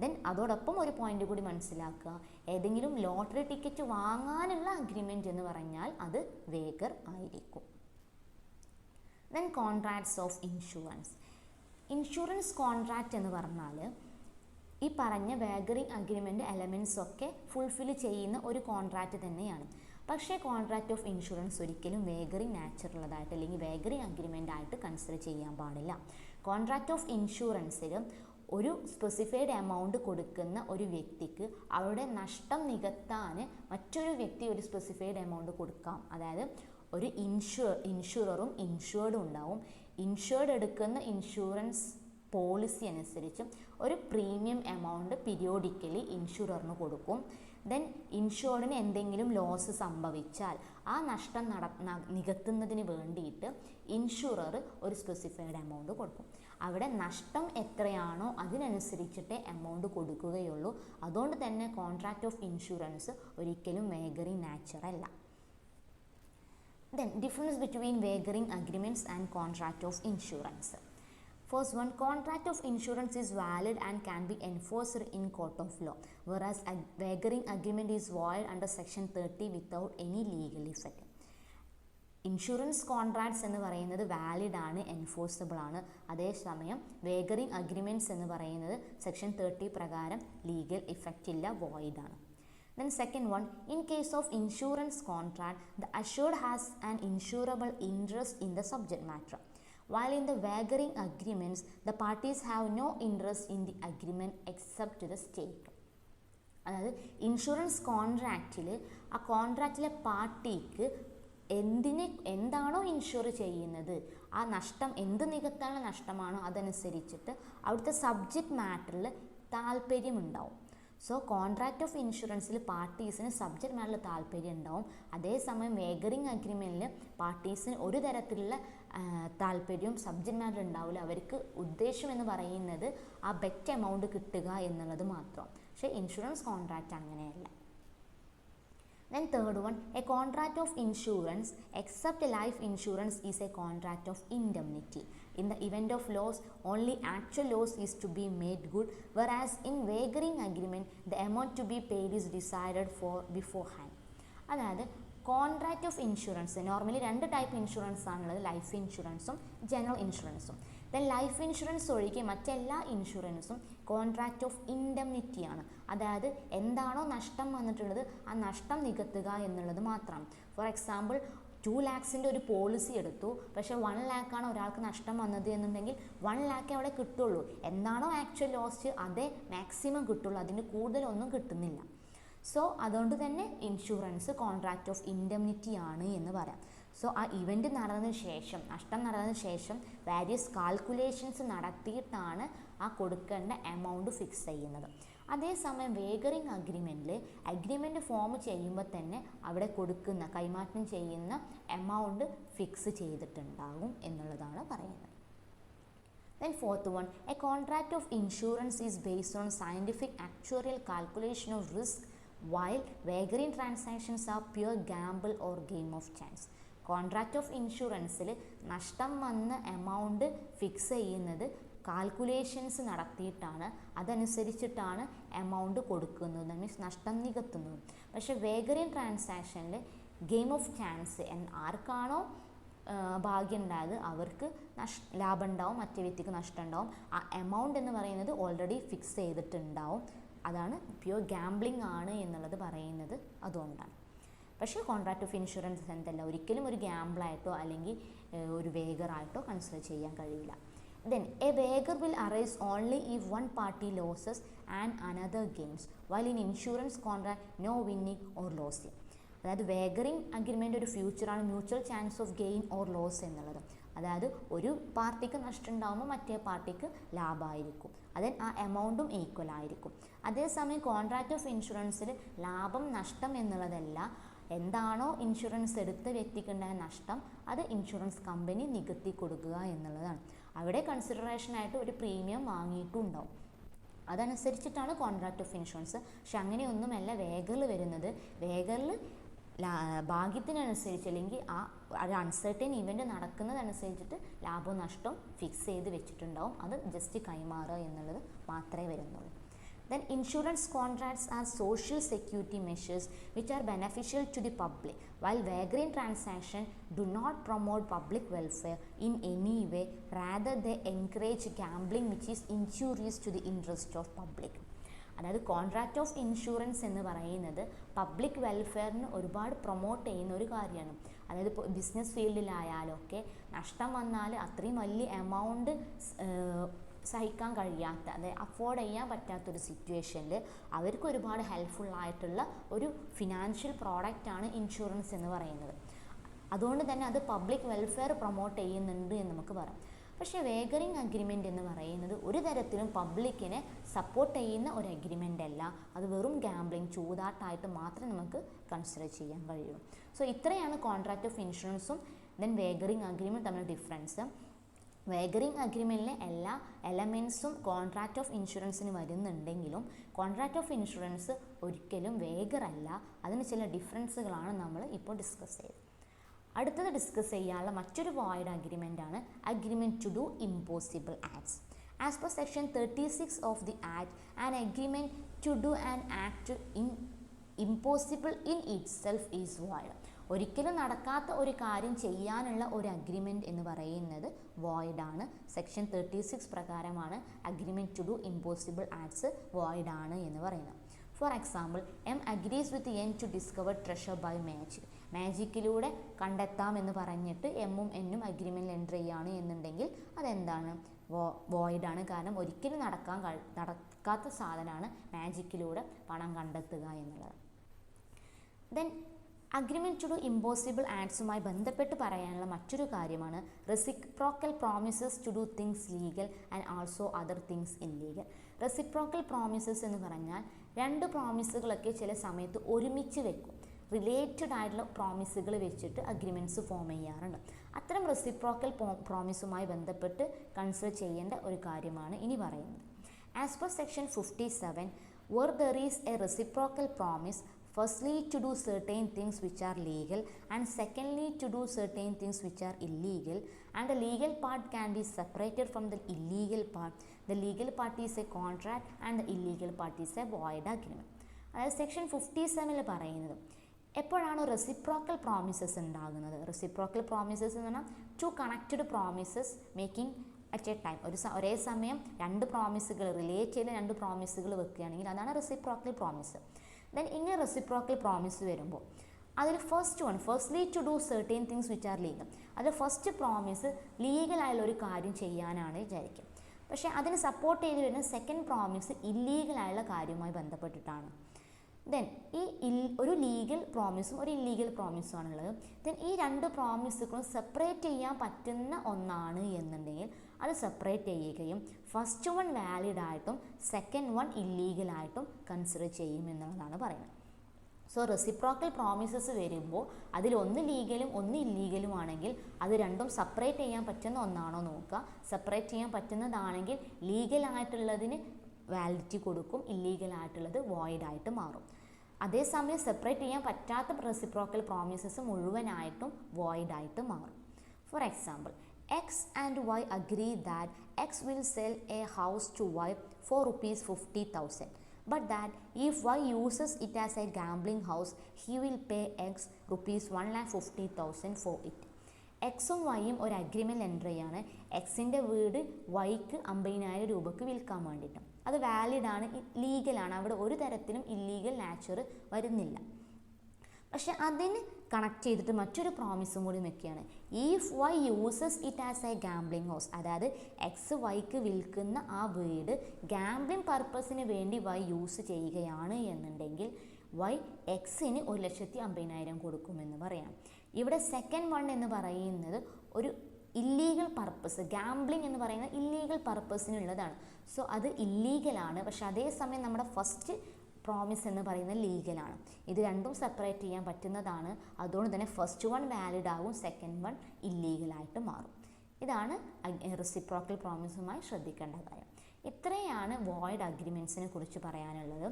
ദെൻ അതോടൊപ്പം ഒരു പോയിന്റ് കൂടി മനസ്സിലാക്കുക, ഏതെങ്കിലും ലോട്ടറി ടിക്കറ്റ് വാങ്ങാനുള്ള അഗ്രിമെൻറ്റ് എന്ന് പറഞ്ഞാൽ അത് വേഗർ ആയിരിക്കും. Then contracts of insurance. Insurance contract എന്ന് പറഞ്ഞാൽ ഈ പറഞ്ഞ വേഗറിംഗ് അഗ്രിമെൻറ്റ് എലമെൻറ്റ്സ് ഒക്കെ ഫുൾഫിൽ ചെയ്യുന്ന ഒരു കോൺട്രാക്റ്റ് തന്നെയാണ്. പക്ഷേ കോൺട്രാക്റ്റ് ഓഫ് ഇൻഷുറൻസ് ഒരിക്കലും വേഗറിംഗ് നാച്ചുറലതായിട്ട് അല്ലെങ്കിൽ വേഗറിംഗ് അഗ്രിമെൻ്റ് ആയിട്ട് കൺസിഡർ ചെയ്യാൻ പാടില്ല. കോൺട്രാക്റ്റ് ഓഫ് ഇൻഷുറൻസിൽ ഒരു സ്പെസിഫൈഡ് എമൗണ്ട് കൊടുക്കുന്ന ഒരു വ്യക്തിക്ക് അവരുടെ നഷ്ടം നികത്താൻ മറ്റൊരു വ്യക്തി ഒരു സ്പെസിഫൈഡ് എമൗണ്ട് കൊടുക്കാം. അതായത് ഒരു ഇൻഷുററും ഇൻഷുർഡും ഉണ്ടാവും. ഇൻഷുർഡ് എടുക്കുന്ന ഇൻഷുറൻസ് പോളിസി അനുസരിച്ച് ഒരു പ്രീമിയം എമൗണ്ട് പീരിയോഡിക്കലി ഇൻഷുററിന് കൊടുക്കും. ദെൻ ഇൻഷുർഡിന് എന്തെങ്കിലും ലോസ് സംഭവിച്ചാൽ ആ നഷ്ടം നികത്തുന്നതിന് വേണ്ടിയിട്ട് ഇൻഷുറർ ഒരു സ്പെസിഫൈഡ് എമൗണ്ട് കൊടുക്കും. അവിടെ നഷ്ടം എത്രയാണോ അതിനനുസരിച്ചിട്ടേ എമൗണ്ട് കൊടുക്കുകയുള്ളൂ. അതുകൊണ്ട് തന്നെ കോൺട്രാക്റ്റ് ഓഫ് ഇൻഷുറൻസ് ഒരിക്കലും വേഗറിംഗ് നാച്ചർ അല്ല. Then difference between wagering agreements and contract of insurance. First one, contract of insurance is valid and can be enforced in court of law, whereas a wagering agreement is void under section 30 without any legal effect. Insurance contracts എന്ന് പറയുന്നത് valid ആണ്, enforceable ആണ്. അതേസമയം വേഗറിംഗ് agreements എന്ന് പറയുന്നത് section 30 പ്രകാരം legal effect ഇല്ല, void ആണ്. Then second one, in case of insurance contract, the assured has an insurable interest in the subject matter, while in the wagering agreements the parties have no interest in the agreement except the state. അതായത് insurance കോൺട്രാക്റ്റിൽ ആ കോൺട്രാക്റ്റിലെ പാർട്ടിക്ക് എന്താണോ insure ചെയ്യുന്നത്, ആ നഷ്ടം എന്ത് നികത്താനുള്ള നഷ്ടമാണോ അതനുസരിച്ചിട്ട് അവിടുത്തെ സബ്ജക്റ്റ് മാറ്ററിൽ താല്പര്യമുണ്ടാവും. സോ കോൺട്രാക്റ്റ് ഓഫ് ഇൻഷുറൻസിൽ പാർട്ടീസിന് സബ്ജക്റ്റ് മാറ്ററിൽ താല്പര്യം ഉണ്ടാവും. അതേസമയം വേഗറിംഗ് അഗ്രിമെൻറ്റിൽ പാർട്ടീസിന് ഒരു തരത്തിലുള്ള താല്പര്യവും സബ്ജക്റ്റ് മാറ്റർ ഉണ്ടാവില്ല. അവർക്ക് ഉദ്ദേശം എന്ന് പറയുന്നത് ആ ബെറ്റ് എമൗണ്ട് കിട്ടുക എന്നുള്ളത് മാത്രം. പക്ഷേ ഇൻഷുറൻസ് കോൺട്രാക്റ്റ് അങ്ങനെയല്ല. Then third one, a contract of insurance except life insurance is a contract of indemnity. In the event of loss, only actual loss is to be made good, whereas in wagering agreement, the amount to be paid is decided for beforehand. അതായത് contract of insurance normally 2 type insurance ആണുള്ളത്, life ഇൻഷുറൻസും general ഇൻഷുറൻസും. Then life insurance ഒഴികെ മറ്റെല്ലാ ഇൻഷുറൻസും contract of indemnity ആണ്. അതായത് എന്താണോ നഷ്ടം വന്നിട്ടുള്ളത് ആ നഷ്ടം നികത്തുക എന്നുള്ളത് മാത്രമാണ്. ഫോർ എക്സാമ്പിൾ 2 lakhs ഒരു പോളിസി എടുത്തു, പക്ഷേ 1 lakh ആണ് ഒരാൾക്ക് നഷ്ടം വന്നത് എന്നുണ്ടെങ്കിൽ 1 lakh അവിടെ കിട്ടുള്ളൂ. എന്താണോ ആക്ച്വൽ ലോസ് അതേ മാക്സിമം കിട്ടുള്ളൂ, അതിന് കൂടുതലൊന്നും കിട്ടുന്നില്ല. സോ അതുകൊണ്ട് തന്നെ ഇൻഷുറൻസ് കോൺട്രാക്റ്റ് ഓഫ് ഇൻഡെംനിറ്റി ആണ് എന്ന് പറയാം. സോ ആ ഇവൻ്റ് നടന്നതിന് ശേഷം, നഷ്ടം നടന്നതിന് ശേഷം വാരിയസ് കാൽക്കുലേഷൻസ് നടത്തിയിട്ടാണ് ആ കൊടുക്കേണ്ട എമൗണ്ട് ഫിക്സ് ചെയ്യുന്നത്. അതേസമയം വേഗറിംഗ് അഗ്രിമെൻറ്റ് ഫോം ചെയ്യുമ്പോൾ തന്നെ അവിടെ കൊടുക്കുന്ന കൈമാറ്റം ചെയ്യുന്ന എമൗണ്ട് ഫിക്സ് ചെയ്തിട്ടുണ്ടാകും എന്നുള്ളതാണ് പറയുന്നത്. Then fourth one, a contract of insurance is based on scientific actuarial calculation of risk, while wagering transactions are pure gamble or game of chance. Contract of ഇൻഷുറൻസിൽ നഷ്ടം വന്ന എമൗണ്ട് ഫിക്സ് ചെയ്യുന്നത് calculations നടത്തിയിട്ടാണ്, അതനുസരിച്ചിട്ടാണ് amount കൊടുക്കുന്നത്, means നഷ്ടം നികത്തുന്നത്. പക്ഷേ വേഗറിംഗ് ട്രാൻസാക്ഷനിൽ ഗെയിം ഓഫ് ചാൻസ്, ആർക്കാണോ ഭാഗ്യം ഉണ്ടായത് അവർക്ക് ലാഭം ഉണ്ടാവും, മറ്റേ വ്യക്തിക്ക് നഷ്ടം ഉണ്ടാവും. ആ എമൗണ്ട് എന്ന് പറയുന്നത് ഓൾറെഡി ഫിക്സ് ചെയ്തിട്ടുണ്ടാവും. അതാണ് പ്യുവർ ഗാംബ്ലിംഗ് ആണ് എന്നുള്ളത് പറയുന്നത് അതുകൊണ്ടാണ്. പക്ഷേ കോൺട്രാക്റ്റ് ഓഫ് ഇൻഷുറൻസ് എന്തല്ല, ഒരിക്കലും ഒരു ഗാംബിളായിട്ടോ അല്ലെങ്കിൽ ഒരു വേഗറായിട്ടോ കൺസിഡർ ചെയ്യാൻ കഴിയില്ല. Then a wager will arise only if one party loses and another gains, while in insurance contract no winning or losing. അതായത് വേഗറിംഗ് അഗ്രിമെൻ്റ് ഒരു ഫ്യൂച്ചറാണ്, mutual chance of gain or loss എന്നുള്ളത്. അതായത് ഒരു പാർട്ടിക്ക് നഷ്ടം ഉണ്ടാകുമ്പോൾ മറ്റേ പാർട്ടിക്ക് ലാഭമായിരിക്കും, അതിൽ ആ എമൗണ്ടും ഈക്വൽ ആയിരിക്കും. അതേസമയം കോൺട്രാക്റ്റ് ഓഫ് ഇൻഷുറൻസിൽ ലാഭം നഷ്ടം എന്നുള്ളതല്ല, എന്താണോ ഇൻഷുറൻസ് എടുത്ത വ്യക്തിക്കുണ്ടായ നഷ്ടം അത് ഇൻഷുറൻസ് കമ്പനി നികത്തി കൊടുക്കുക എന്നുള്ളതാണ്. അവിടെ കൺസിഡറേഷനായിട്ട് ഒരു പ്രീമിയം വാങ്ങിയിട്ടുണ്ടാവും, അതനുസരിച്ചിട്ടാണ് കോൺട്രാക്റ്റ് ഓഫ് ഇൻഷുറൻസ്. പക്ഷെ അങ്ങനെയൊന്നുമല്ല വേഗറിൽ വരുന്നത്. വേഗറിൽ ഭാഗ്യത്തിനനുസരിച്ച് അല്ലെങ്കിൽ ആ ഒരു അൺസർട്ടൻ ഇവൻറ്റ് നടക്കുന്നതനുസരിച്ചിട്ട് ലാഭവും നഷ്ടവും ഫിക്സ് ചെയ്ത് വെച്ചിട്ടുണ്ടാവും, അത് ജസ്റ്റ് കൈമാറുക എന്നുള്ളത് മാത്രമേ വരുന്നുള്ളൂ. Then insurance contracts are social security measures which are beneficial to the public, while wagering transactions do not promote public welfare in any way, rather they encourage gambling which is injurious to the interest of public. അതായത് contract of insurance എന്ന് പറയുന്നത് public വെൽഫെയറിന് ഒരുപാട് promote ചെയ്യുന്ന ഒരു കാര്യമാണ്. അതായത് ഇപ്പോൾ business ഫീൽഡിലായാലൊക്കെ നഷ്ടം വന്നാൽ അത്രയും വലിയ എമൗണ്ട് സഹിക്കാൻ കഴിയാത്ത, അതായത് അഫോർഡ് ചെയ്യാൻ പറ്റാത്തൊരു സിറ്റുവേഷനിൽ അവർക്ക് ഒരുപാട് ഹെൽപ്ഫുള്ളായിട്ടുള്ള ഒരു ഫിനാൻഷ്യൽ പ്രോഡക്റ്റാണ് ഇൻഷുറൻസ് എന്ന് പറയുന്നത്. അതുകൊണ്ട് തന്നെ അത് പബ്ലിക് വെൽഫെയർ പ്രൊമോട്ട് ചെയ്യുന്നുണ്ട് എന്ന് നമുക്ക് പറയാം. പക്ഷേ വേഗറിംഗ് അഗ്രിമെൻ്റ് എന്ന് പറയുന്നത് ഒരു തരത്തിലും പബ്ലിക്കിനെ സപ്പോർട്ട് ചെയ്യുന്ന ഒരു അഗ്രിമെൻ്റ് അല്ല, അത് വെറും ഗാംബ്ലിംഗ്, ചൂതാട്ടമായിട്ട് മാത്രമേ നമുക്ക് കൺസിഡർ ചെയ്യാൻ കഴിയൂ. സോ ഇത്രയാണ് കോൺട്രാക്റ്റ് ഓഫ് ഇൻഷുറൻസും ദെൻ വേഗറിംഗ് അഗ്രിമെൻറ്റ് തമ്മിൽ ഡിഫറൻസ്. വേഗറിംഗ് അഗ്രിമെൻറ്റിലെ എല്ലാ എലമെൻസും കോൺട്രാക്റ്റ് ഓഫ് ഇൻഷുറൻസിന് വരുന്നുണ്ടെങ്കിലും കോൺട്രാക്റ്റ് ഓഫ് ഇൻഷുറൻസ് ഒരിക്കലും വേഗറല്ല, അതിന് ചില ഡിഫറൻസുകളാണ് നമ്മൾ ഇപ്പോൾ ഡിസ്കസ് ചെയ്തത്. അടുത്തത് ഡിസ്കസ് ചെയ്യാനുള്ള മറ്റൊരു വോയിഡ് അഗ്രിമെൻ്റ് ആണ് agreement to do impossible acts. As per section 36 of the act, an agreement to do an act impossible in itself is void. ഒരിക്കലും നടക്കാത്ത ഒരു കാര്യം ചെയ്യാനുള്ള ഒരു അഗ്രിമെൻറ്റ് എന്ന് പറയുന്നത് വോയിഡാണ്. സെക്ഷൻ 36 പ്രകാരമാണ് agreement to do impossible acts വോയിഡാണ് എന്ന് പറയുന്നത്. For example, M agrees with N to discover treasure by magic. മാജിക്കിലൂടെ കണ്ടെത്താമെന്ന് പറഞ്ഞിട്ട് എമ്മും എന്നും അഗ്രിമെൻറ്റിൽ എൻ്റർ ചെയ്യുകയാണ് എന്നുണ്ടെങ്കിൽ അതെന്താണ്? വോയിഡാണ്. കാരണം ഒരിക്കലും നടക്കാത്ത സാധനമാണ് മാജിക്കിലൂടെ പണം കണ്ടെത്തുക എന്നുള്ളത്. Then agreement to do impossible ആക്ട്സുമായി ബന്ധപ്പെട്ട് പറയാനുള്ള മറ്റൊരു കാര്യമാണ് reciprocal promises to do things legal and also other things illegal. Reciprocal promises എന്ന് പറഞ്ഞാൽ രണ്ട് പ്രോമിസുകളൊക്കെ ചില സമയത്ത് ഒരുമിച്ച് വെക്കും, റിലേറ്റഡ് ആയിട്ടുള്ള പ്രോമിസുകൾ വെച്ചിട്ട് അഗ്രിമെൻറ്റ്സ് ഫോം ചെയ്യാറുണ്ട്. അത്തരം റെസിപ്രോക്കൽ പ്രോമിസുമായി ബന്ധപ്പെട്ട് കൺസിഡർ ചെയ്യേണ്ട ഒരു കാര്യമാണ് ഇനി പറയുന്നത്. As per section 57, where there is a reciprocal promise, firstly to do certain things which are legal and secondly to do certain things which are illegal, and the legal part can be separated from the illegal part. The legal part is a contract and the illegal part is a void agreement. അതായത് section 57 പറയുന്നത് എപ്പോഴാണ് reciprocal promises ഉണ്ടാകുന്നത്? Reciprocal promises എന്ന് പറഞ്ഞാൽ two connected promises making at a time. ഒരേ സമയം രണ്ട് പ്രോമിസുകൾ relate ചെയ്ത രണ്ട് പ്രോമിസുകൾ വെക്കുകയാണെങ്കിൽ അതാണ് റെസിപ്രോക്കൽ പ്രോമിസ്. ദെൻ ഇങ്ങനെ റെസിപ്രോക്കൽ പ്രോമിസ് വരുമ്പോൾ അതിൽ firstly to do certain things which are legal. അതിൽ ഫസ്റ്റ് പ്രോമിസ് ലീഗലായുള്ള ഒരു കാര്യം ചെയ്യാനാണ് വിചാരിക്കുക. പക്ഷേ അതിന് സപ്പോർട്ട് ചെയ്ത് വരുന്ന സെക്കൻഡ് പ്രോമിസ് ഇല്ലീഗലായുള്ള കാര്യവുമായി ബന്ധപ്പെട്ടിട്ടാണ്. ദെൻ ഒരു ലീഗൽ പ്രോമിസും ഒരു ഇല്ലീഗൽ പ്രോമിസും ആണുള്ളത്. ദെൻ ഈ രണ്ട് പ്രോമിസുകളും സെപ്പറേറ്റ് ചെയ്യാൻ പറ്റുന്ന ഒന്നാണ് എന്നുണ്ടെങ്കിൽ അത് സെപ്പറേറ്റ് ചെയ്യുകയും ഫസ്റ്റ് വൺ വാലിഡ് ആയിട്ടും സെക്കൻഡ് വൺ ഇല്ലീഗലായിട്ടും കൺസിഡർ ചെയ്യും എന്നുള്ളതാണ് പറയുന്നത്. സോ റെസിപ്രോക്കൽ പ്രോമിസസ് വരുമ്പോൾ അതിലൊന്ന് ലീഗലും ഒന്ന് ഇല്ലീഗലും ആണെങ്കിൽ അത് രണ്ടും സെപ്പറേറ്റ് ചെയ്യാൻ പറ്റുന്ന ഒന്നാണോ നോക്കുക. സെപ്പറേറ്റ് ചെയ്യാൻ പറ്റുന്നതാണെങ്കിൽ ലീഗലായിട്ടുള്ളതിന് വാലിഡിറ്റി കൊടുക്കും, ഇല്ലീഗലായിട്ടുള്ളത് വോയിഡായിട്ട് മാറും. അതേസമയം സെപ്പറേറ്റ് ചെയ്യാൻ പറ്റാത്ത റെസിപ്രോക്കൽ പ്രോമിസസ് മുഴുവനായിട്ടും വോയിഡായിട്ട് മാറും. For example, X and Y agree that X will sell a house to Y for ₹50,000, but that if Y uses it as a gambling house, he will pay X ₹150,000 for it. എക്സും വൈയും ഒരു agreement enter ചെയ്യാണ് എക്സിൻ്റെ വീട് വൈക്ക് 50,000 രൂപയ്ക്ക് വിൽക്കാൻ വേണ്ടിയിട്ട്. അത് വാലിഡാണ്, ലീഗലാണ്, അവിടെ ഒരു തരത്തിലും ഇല്ലീഗൽ നാച്ചർ വരുന്നില്ല. പക്ഷെ അതിന് കണക്ട് ചെയ്തിട്ട് മറ്റൊരു പ്രോമിസും കൂടി വെക്കുകയാണ്. If Y uses it as a gambling house, അതായത് എക്സ് വൈക്ക് വിൽക്കുന്ന ആ വീട് ഗാംബ്ലിംഗ് പർപ്പസിന് വേണ്ടി വൈ യൂസ് ചെയ്യുകയാണ് എന്നുണ്ടെങ്കിൽ വൈ എക്സിന് 1,50,000 കൊടുക്കുമെന്ന് പറയാം. ഇവിടെ സെക്കൻഡ് വൺ എന്ന് പറയുന്നത് ഒരു ഇല്ലീഗൽ പർപ്പസ്, ഗാംബ്ലിംഗ് എന്ന് പറയുന്നത് ഇല്ലീഗൽ പർപ്പസിനുള്ളതാണ്. സോ അത് ഇല്ലീഗലാണ്. പക്ഷെ അതേസമയം നമ്മുടെ ഫസ്റ്റ് പ്രോമിസ് എന്ന് പറയുന്നത് ലീഗലാണ്. ഇത് രണ്ടും സെപ്പറേറ്റ് ചെയ്യാൻ പറ്റുന്നതാണ്. അതുകൊണ്ട് തന്നെ ഫസ്റ്റ് വൺ വാലിഡ് ആവും, സെക്കൻഡ് വൺ ഇല്ലീഗലായിട്ട് മാറും. ഇതാണ് റെസിപ്രോക്കൽ പ്രോമിസുമായി ശ്രദ്ധിക്കേണ്ട കാര്യം. ഇത്രയാണ് വോയിഡ് അഗ്രിമെൻറ്റ്സിനെ കുറിച്ച് പറയാനുള്ളത്.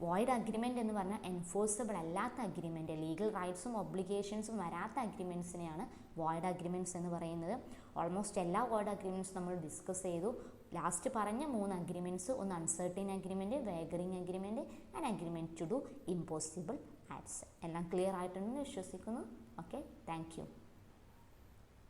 വോയിഡ് അഗ്രിമെൻ്റ് എന്ന് പറഞ്ഞാൽ എൻഫോഴ്സബിൾ അല്ലാത്ത അഗ്രിമെൻറ്റ്, ലീഗൽ റൈറ്റ്സും ഒബ്ലിഗേഷൻസും വരാത്ത അഗ്രിമെൻറ്റ്സിനെയാണ് വോയിഡ് അഗ്രിമെൻറ്റ്സ് എന്ന് പറയുന്നത്. ഓൾമോസ്റ്റ് എല്ലാ വോയിഡ് അഗ്രിമെൻറ്റ്സും നമ്മൾ ഡിസ്കസ് ചെയ്തു. ലാസ്റ്റ് പറഞ്ഞ 3 അഗ്രിമെൻറ്റ്സ്, ഒന്ന് uncertain agreement, wagering agreement and agreement to do impossible acts. എല്ലാം ക്ലിയർ ആയിട്ടുണ്ടെന്ന് വിശ്വസിക്കുന്നു. Okay, thank U.